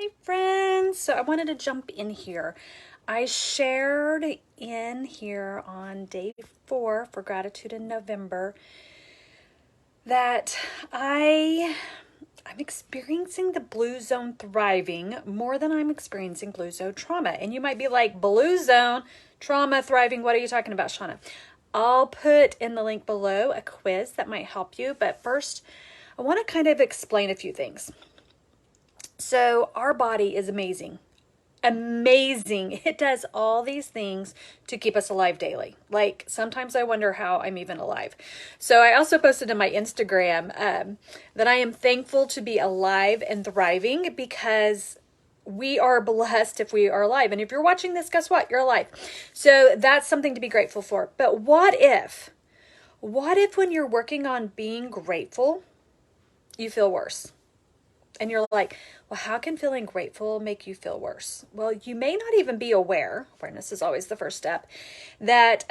Hi friends, so I wanted to jump in here. I shared in here on day 4 for gratitude in November that I'm experiencing the blue zone thriving more than I'm experiencing blue zone trauma. And you might be like, blue zone trauma thriving, what are you talking about, Shauna? I'll put in the link below a quiz that might help you, but first I want to kind of explain a few things. So our body is amazing. Amazing. It does all these things to keep us alive daily. Like sometimes I wonder how I'm even alive. So I also posted in my Instagram that I am thankful to be alive and thriving because we are blessed if we are alive. And if you're watching this, guess what? You're alive. So that's something to be grateful for. But what if when you're working on being grateful, you feel worse? And you're like, well, how can feeling grateful make you feel worse? Well, you may not even be aware, awareness is always the first step, that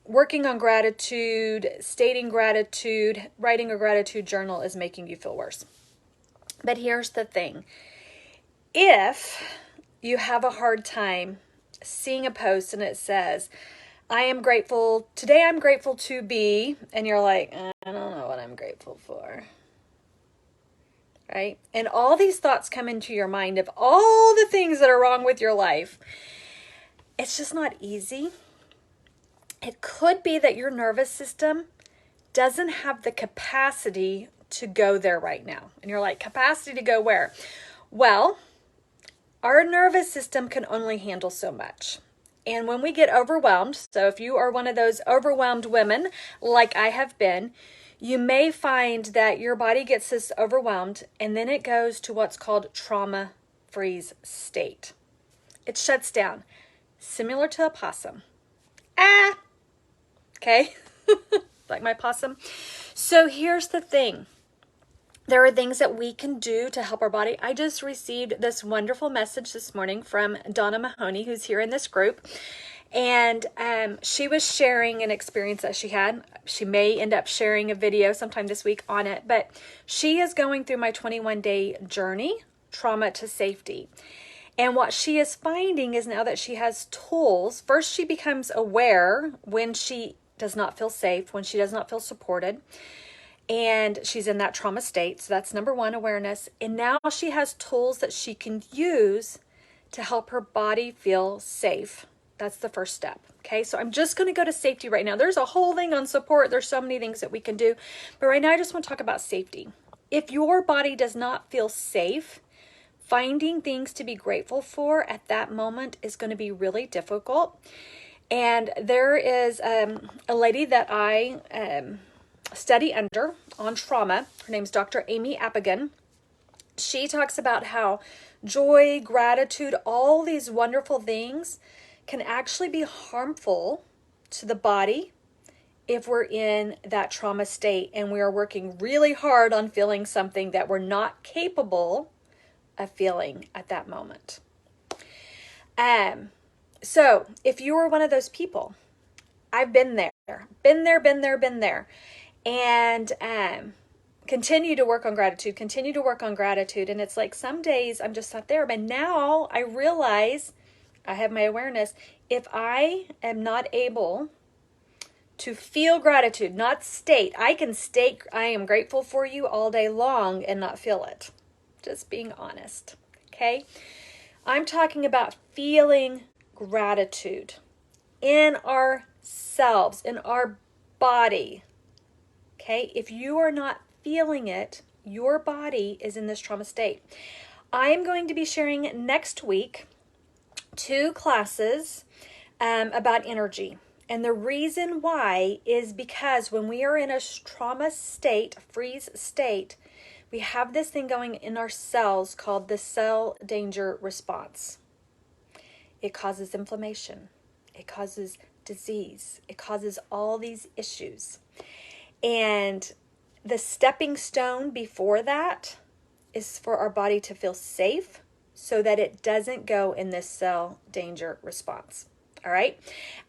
working on gratitude, stating gratitude, writing a gratitude journal is making you feel worse. But here's the thing. If you have a hard time seeing a post and it says, today I'm grateful to be, and you're like, I don't know what I'm grateful for. Right? And all these thoughts come into your mind of all the things that are wrong with your life. It's just not easy. It could be that your nervous system doesn't have the capacity to go there right now. And you're like, capacity to go where? Well, our nervous system can only handle so much. And when we get overwhelmed, so if you are one of those overwhelmed women like I have been, you may find that your body gets this overwhelmed and then it goes to what's called trauma freeze state. It shuts down, similar to a possum. Okay, like my possum. So here's the thing. There are things that we can do to help our body. I just received this wonderful message this morning from Donna Mahoney, who's here in this group. And she was sharing an experience that she had. She may end up sharing a video sometime this week on it. But she is going through my 21-day journey, trauma to safety. And what she is finding is now that she has tools, first she becomes aware when she does not feel safe, when she does not feel supported. And she's in that trauma state. So that's number one, awareness. And now she has tools that she can use to help her body feel safe. That's the first step. Okay, so I'm just going to go to safety right now. There's a whole thing on support. There's so many things that we can do. But right now, I just want to talk about safety. If your body does not feel safe, finding things to be grateful for at that moment is going to be really difficult. And there is a lady that I study under on trauma. Her name's Dr. Amy Appigan. She talks about how joy, gratitude, all these wonderful things can actually be harmful to the body if we're in that trauma state and we are working really hard on feeling something that we're not capable of feeling at that moment. So if you are one of those people, I've been there, and continue to work on gratitude, and it's like some days I'm just not there, but now I realize I have my awareness. If I am not able to feel gratitude, not state, I can state I am grateful for you all day long and not feel it. Just being honest, okay? I'm talking about feeling gratitude in ourselves, in our body, okay? If you are not feeling it, your body is in this trauma state. I am going to be sharing next week 2 classes about energy. And the reason why is because when we are in a trauma state, freeze state, we have this thing going in our cells called the cell danger response. It causes inflammation. It causes disease. It causes all these issues. And the stepping stone before that is for our body to feel safe so that it doesn't go in this cell danger response. All right.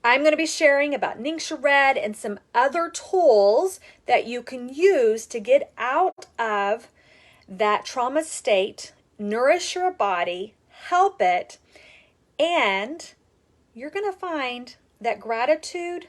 I'm going to be sharing about Ningxia Red and some other tools that you can use to get out of that trauma state nourish your body, help it, and you're going to find that gratitude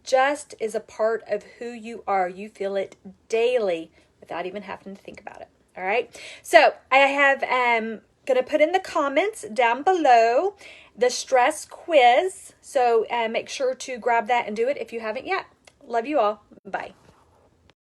just is a part of who you are. You feel it daily without even having to think about it. All right. So I have going to put in the comments down below the stress quiz. So make sure to grab that and do it if you haven't yet. Love you all. Bye.